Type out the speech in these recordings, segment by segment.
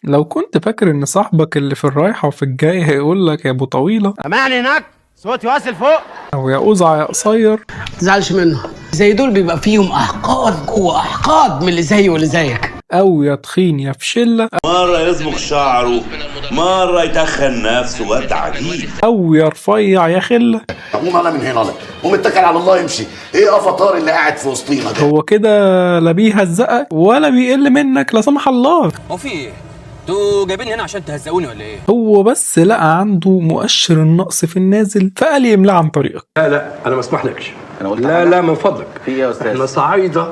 لو كنت فاكر ان صاحبك اللي في الرايحة وفي الجاي هيقول لك يا ابو طويلة سامعني هناك صوتي واصل فوق او يا قزع يا قصير، متزعلش منه، زي دول بيبقى فيهم احقاد جوه احقاد من اللي زيي واللي زيك. او يا تخين يا فشلة، مرة يصبغ شعره، مرة يتخن نفسه، واد عجيب. او يا رفيع يا خلة. قوم انا من هنا، لا قوم اتكل على الله يمشي. ايه افاتار اللي قاعد في وسطينا ده؟ هو كده لا بيهزقك ولا بيقل منك لا سمح الله. هو في ايه؟ انتوا جايبيني هنا عشان تهزقوني ولا ايه؟ هو بس لقى عنده مؤشر النقص في النازل فقال يملاه عن طريقك. لا انا ما اسمحلكش. لا من فضلك. في ايه يا استاذ؟ احنا صعايده.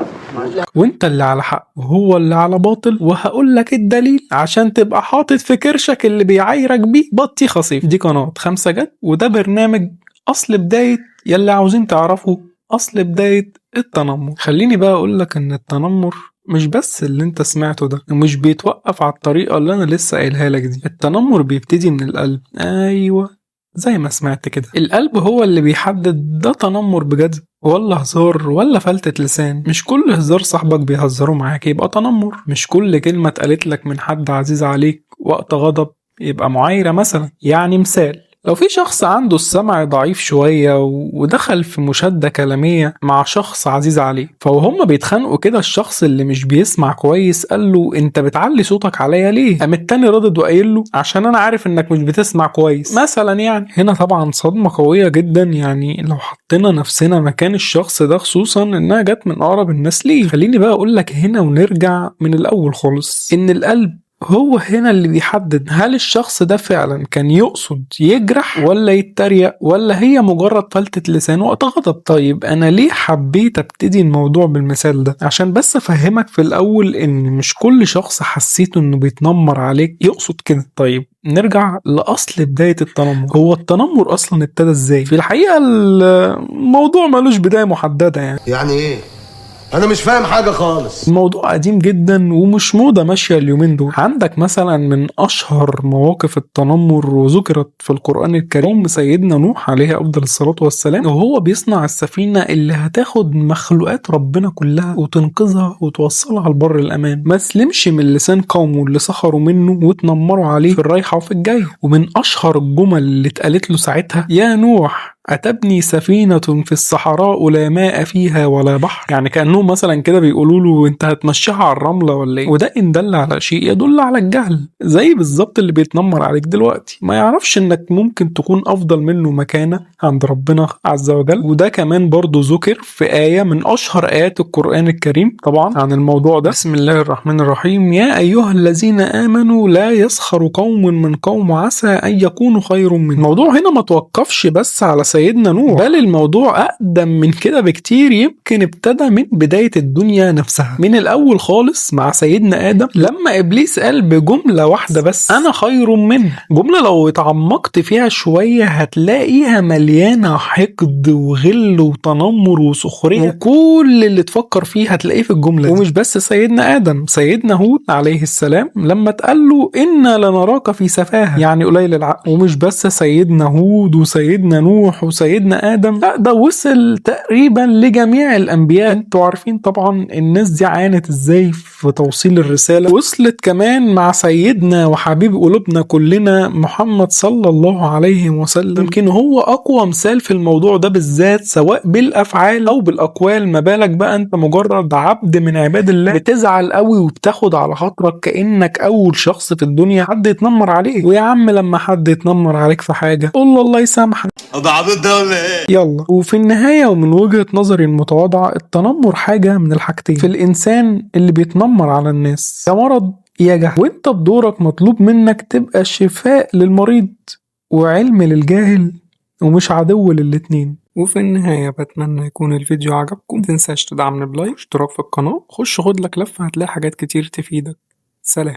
وانت اللي على حق وهو اللي على باطل، وهقول لك الدليل عشان تبقى حاطط في كرشك اللي بيعايرك بيه بطيخة صيف. دي قناة 5 جد، وده برنامج اصل بداية يلي عاوزين تعرفوا اصل بداية التنمر. خليني بقى اقول لك ان التنمر مش بس اللي انت سمعته ده، ومش بيتوقف على الطريقة اللي انا لسه قايلها لك دي. التنمر بيبتدي من القلب. ايوه زي ما سمعت كده، القلب هو اللي بيحدد ده تنمر بجد ولا هزار ولا فلتة لسان. مش كل هزار صاحبك بيهزره معاك يبقى تنمر، مش كل كلمة اتقالت لك من حد عزيز عليك وقت غضب يبقى معايرة مثلا. يعني مثال، لو في شخص عنده السمع ضعيف شوية ودخل في مشادة كلامية مع شخص عزيز عليه، فوهم بيتخانقوا كده الشخص اللي مش بيسمع كويس قال له انت بتعلي صوتك عليا ليه؟ قام التاني ردد وقايل له عشان انا عارف انك مش بتسمع كويس مثلا. يعني هنا طبعا صدمة قوية جدا، يعني لو حطينا نفسنا مكان الشخص ده، خصوصا انها جت من اقرب الناس ليه. خليني بقى اقول لك هنا ونرجع من الاول خالص، ان القلب هو هنا اللي بيحدد هل الشخص ده فعلا كان يقصد يجرح ولا يتريق، ولا هي مجرد فلتة لسان وقت غضب. طيب انا ليه حبيت ابتدي الموضوع بالمثال ده؟ عشان بس افهمك في الاول ان مش كل شخص حسيته انه بيتنمر عليك يقصد كده. طيب نرجع لأصل بداية التنمر. هو التنمر أصلا ابتدى ازاي؟ في الحقيقة الموضوع ملوش بداية محددة. يعني ايه؟ انا مش فاهم حاجة خالص. الموضوع قديم جدا ومش موضة ماشية اليومين دول. عندك مثلا من اشهر مواقف التنمر وذكرت في القرآن الكريم سيدنا نوح عليه افضل الصلاة والسلام، وهو بيصنع السفينة اللي هتاخد مخلوقات ربنا كلها وتنقذها وتوصلها لبر الامان. ما سلمش من لسان قومه اللي سخروا منه وتنمروا عليه في الرايحة وفي الجاية. ومن اشهر الجمل اللي اتقالت له ساعتها يا نوح أتبني سفينة في الصحراء لا ماء فيها ولا بحر. يعني كأنهم مثلا كده بيقولوا له انت هتمشيها على الرملة ولا ايه؟ وده إن دل على شيء يدل على الجهل، زي بالظبط اللي بيتنمر عليك دلوقتي ما يعرفش انك ممكن تكون أفضل منه مكانة عند ربنا عز وجل. وده كمان برضو ذكر في آية من أشهر آيات القرآن الكريم طبعا عن الموضوع ده. بسم الله الرحمن الرحيم. يا أيها الذين آمنوا لا يسخر قوم من قوم عسى أن يكونوا خير منهم. الموضوع هنا ما توقفش بس على سيدنا نوح، بل الموضوع أقدم من كده بكتير. يمكن ابتدى من بداية الدنيا نفسها، من الأول خالص مع سيدنا آدم لما إبليس قال بجملة واحدة بس أنا خير منه. جملة لو اتعمقت فيها شوية هتلاقيها مليانة حقد وغل وتنمر وسخرية، وكل اللي تفكر فيه هتلاقيه في الجملة دي. ومش بس سيدنا آدم، سيدنا هود عليه السلام لما اتقال له إنا لنراك في سفاهة، يعني قليل العقل. ومش بس سيدنا هود وسيدنا نوح وسيدنا آدم، لا ده وصل تقريبا لجميع الأنبياء. انتوا عارفين طبعا الناس دي عانت ازاي في توصيل الرسالة. وصلت كمان مع سيدنا وحبيب قلوبنا كلنا محمد صلى الله عليه وسلم. يمكن هو أقوى مثال في الموضوع ده بالذات، سواء بالأفعال أو بالأقوال. ما بالك بقى انت مجرد عبد من عباد الله بتزعل قوي وبتاخد على خاطرك كأنك أول شخص في الدنيا حد يتنمر عليه. ويا عم لما حد يتنمر عليك في حاجة قول له الله يسامحك، ده عبيط ده ولا ايه؟ يلا. وفي النهاية ومن وجهة نظري المتواضعة، التنمر حاجة من الحاجتين في الإنسان اللي بيتنمر على الناس، يا مرض يا جهل. وانت بدورك مطلوب منك تبقى شفاء للمريض وعلم للجاهل ومش عدو للاتنين. وفي النهاية بتمنى يكون الفيديو عجبكم. متنساش تدعمنا بلايك واشتراك في القناة. خش خد لك لفة هتلاقي حاجات كتير تفيدك. سلام.